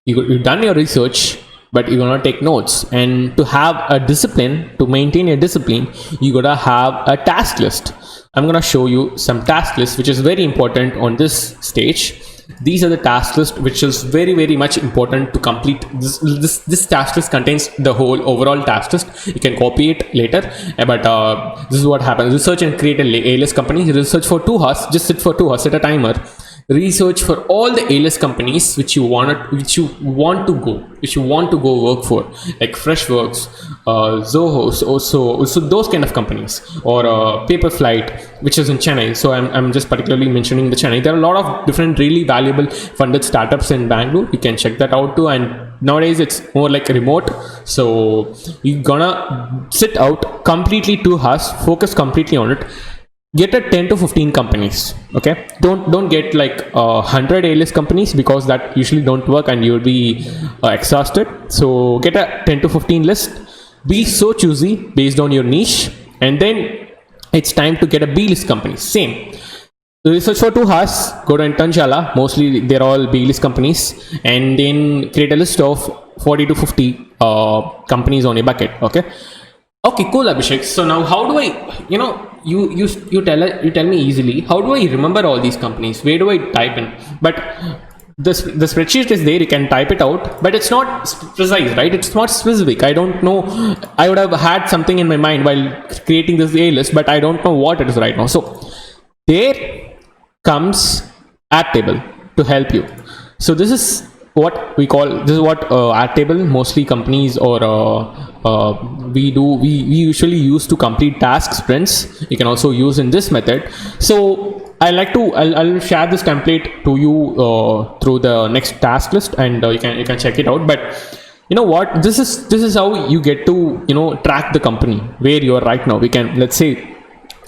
you've done your research, but you're gonna take notes. And to have a discipline, to maintain a discipline, you gotta have a task list. I'm gonna show you some task lists, which is very important on this stage. These are the task list which is very much important to complete. This task list contains the whole overall task list. You can copy it later, but this is what happens. Research and create a list company. Research for 2 hours. Just sit for 2 hours. Set a timer. Research for all the A-list companies which you want to go work for, like Freshworks, Zoho, so those kind of companies, or Paperflight, which is in Chennai. So I'm just particularly mentioning the Chennai. There are a lot of different really valuable funded startups in Bangalore. You can check that out too. And nowadays it's more like remote, so you're gonna sit out completely 2 hours, focus completely on it. Get a 10 to 15 companies. Okay, don't get like 100 A-list companies, because that usually don't work and you'll be exhausted. So get a 10 to 15 list. Be so choosy based on your niche, and then it's time to get a B-list company. Same research for 2 hours. Go to Internshala. Mostly they're all B-list companies, and then create a list of 40 to 50 companies on your bucket. Okay, cool, Abhishek. So now, how do I, you tell me easily, how do I remember all these companies? Where do I type in? But the spreadsheet is there. You can type it out, but it's not precise, right? It's not specific. I don't know. I would have had something in my mind while creating this A list, but I don't know what it is right now. So there comes Airtable to help you. So this is what Airtable, mostly companies, or we usually use to complete task sprints. You can also use in this method. So I'll share this template to you through the next task list, and you can check it out. But you know what, this is how you get to track the company where you are right now. Let's say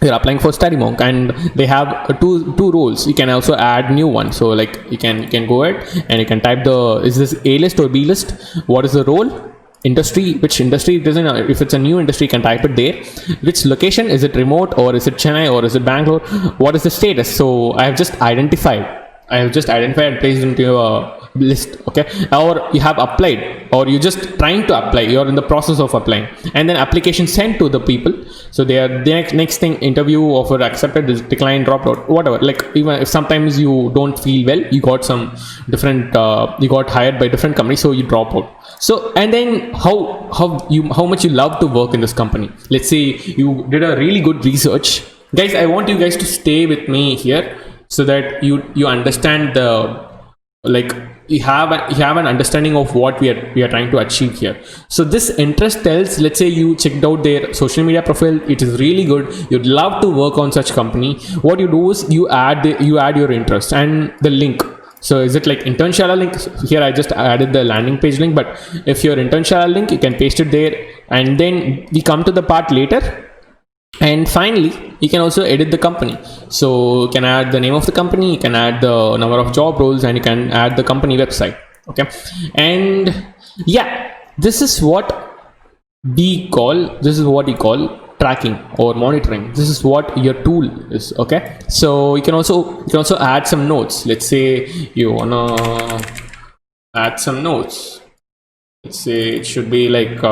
you're applying for StudyMonk and they have two roles. You can also add new one. So like you can go ahead and you can type is this A list or B list? What is the role? Industry, which industry? It doesn't. If it's a new industry, you can type it there. Which location? Is it remote, or is it Chennai, or is it Bangalore? What is the status? So I have just identified and placed into your list. Okay, or you have applied, or you're just trying to apply, you're in the process of applying, and then application sent to the people. So they are the next thing: interview, offer accepted, decline, dropped out, whatever. Like, even if sometimes you don't feel well, you got some different you got hired by different companies, so you drop out. So, and then how much you love to work in this company. Let's say you did a really good research. Guys, I want you guys to stay with me here, so that you understand you have an understanding of what we are trying to achieve here. So this interest tells, let's say you checked out their social media profile, it is really good, you'd love to work on such company. What you do is you add your interest and the link. So is it like Internshala link? Here I just added the landing page link, but if your Internshala link, you can paste it there, and then we come to the part later. And finally, you can also edit the company. So you can add the name of the company, you can add the number of job roles, and you can add the company website. Okay, and yeah, this is what you call tracking or monitoring. This is what your tool is. Okay, so you can also add some notes. Let's say you wanna add some notes. Let's say it should be like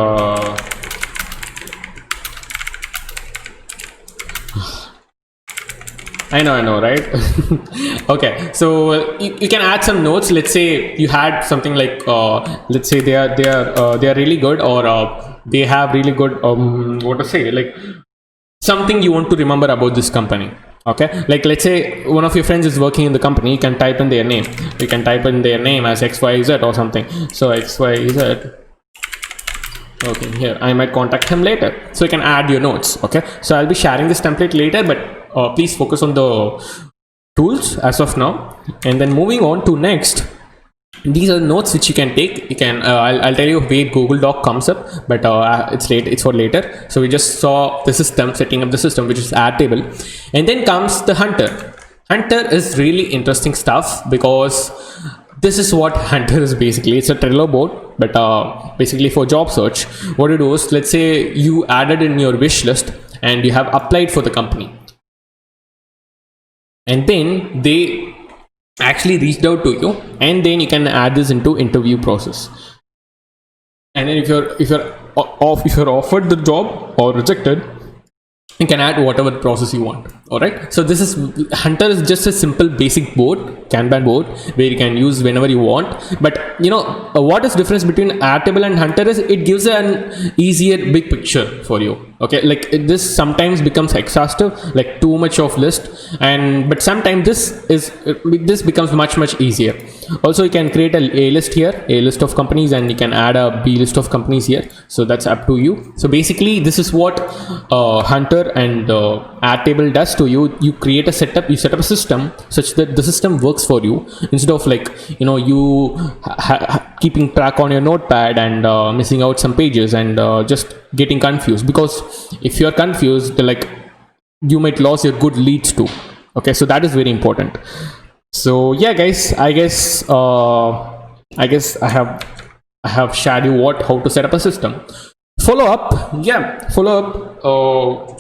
I know, right? Okay, so you can add some notes. Let's say you had something like let's say they are really good, or they have really good like something you want to remember about this company. Okay, like let's say one of your friends is working in the company. You can type in their name. You can type in their name as XYZ or something. So XYZ. Okay, here I might contact him later, so you can add your notes. Okay, so I'll be sharing this template later, but please focus on the tools as of now. And then moving on to next, these are notes which you can take. You can I'll tell you where Google Doc comes up, but it's for later. So we just saw the system, setting up the system, which is Airtable, and then comes the Hunter. Hunter is really interesting stuff, because this is what Hunter is basically. It's a Trello board, but basically for job search. What you do is, let's say you added in your wish list and you have applied for the company, and then actually reached out to you, and then you can add this into interview process. And then if you're offered the job or rejected, you can add whatever process you want. All right, so this is Hunter is just a simple basic board, Kanban board, where you can use whenever you want. But what is difference between Airtable and Hunter is it gives an easier big picture for you. Okay, like this sometimes becomes exhaustive, like too much of list, and but sometimes this becomes much easier. Also, you can create a list here, a list of companies, and you can add a B list of companies here. So that's up to you. So basically, this is what Hunter and Airtable does to you. You create a setup, you set up a system such that the system works for you, instead of like you keeping track on your notepad and missing out some pages and just getting confused. Because if you're confused, like you might lose your good leads too. Okay, so that is very important. So yeah, guys, I guess I have shared you how to set up a system. Follow up.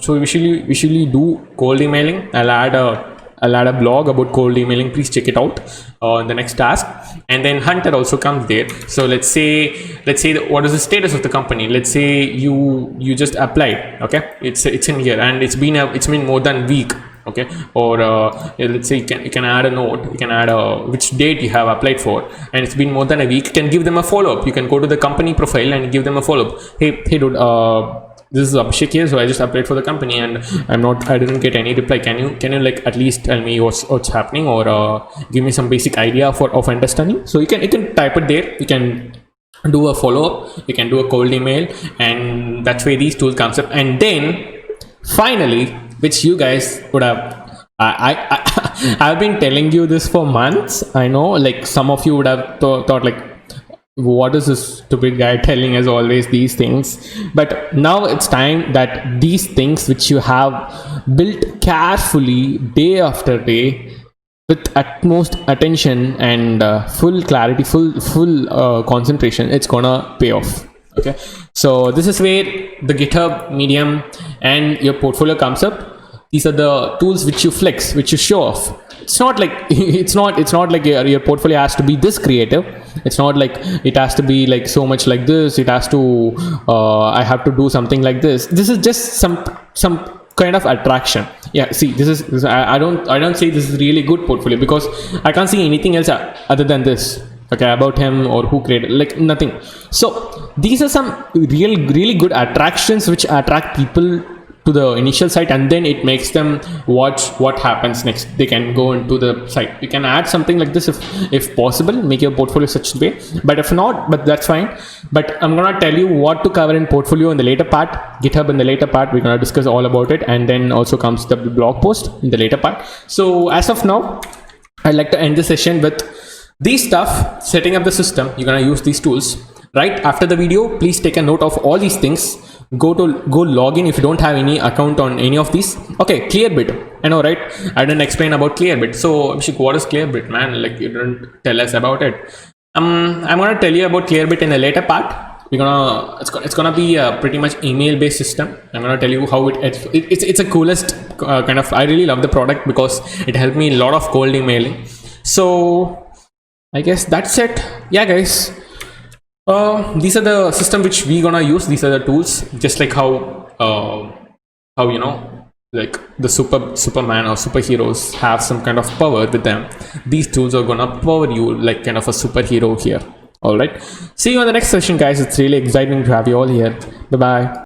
So we usually do cold emailing. I'll add a blog about cold emailing. Please check it out in the next task. And then Hunter also comes there. So let's say what is the status of the company? Let's say you just applied. Okay, it's in here, and it's been more than a week. Okay, or let's say you can add a note. You can add which date you have applied for, and it's been more than a week. You can give them a follow-up. You can go to the company profile and give them a follow-up. Hey dude, this is Abhishek here, so I just applied for the company and I didn't get any reply. Can you like at least tell me what's happening, or give me some basic idea of understanding? So you can type it there. You can do a follow-up, you can do a cold email, and that's where these tools comes up. And then finally, which you guys would have, I've been telling you this for months. I know, like some of you would have thought like, what is this stupid guy telling us always these things? But now it's time that these things which you have built carefully day after day with utmost attention and full clarity, full concentration, it's gonna pay off. Okay, so this is where the GitHub, Medium, and your portfolio comes up. These are the tools which you flex, which you show off. It's not like it's not like your portfolio has to be this creative. It's not like it has to be like so much like this. It has to I have to do something like this. This is just some kind of attraction. Yeah, see, I don't say this is really good portfolio, because I can't see anything else other than this. Okay, about him or who created, like nothing. So these are some really good attractions which attract people to the initial site, and then it makes them watch what happens next. They can go into the site. You can add something like this if possible, make your portfolio such a way. But if not, but that's fine. But I'm gonna tell you what to cover in portfolio in the later part. GitHub in the later part, we're gonna discuss all about it, and then also comes the blog post in the later part. So as of now, I'd like to end the session with these stuff. Setting up the system, you're gonna use these tools. Right after the video, please take a note of all these things. Go log in if you don't have any account on any of these. Okay, Clearbit. I know, right? I didn't explain about Clearbit. So Abhishek, what is Clearbit, man? Like you didn't tell us about it. I'm gonna tell you about Clearbit in the later part. It's gonna be a pretty much email based system. I'm gonna tell you how it's a coolest kind of. I really love the product because it helped me a lot of cold emailing. So I guess that's it. Yeah, guys. These are the system which we gonna use. These are the tools, just like how like the Superman or superheroes have some kind of power with them. These tools are gonna power you like kind of a superhero here. All right. See you on the next session, guys. It's really exciting to have you all here. Bye bye.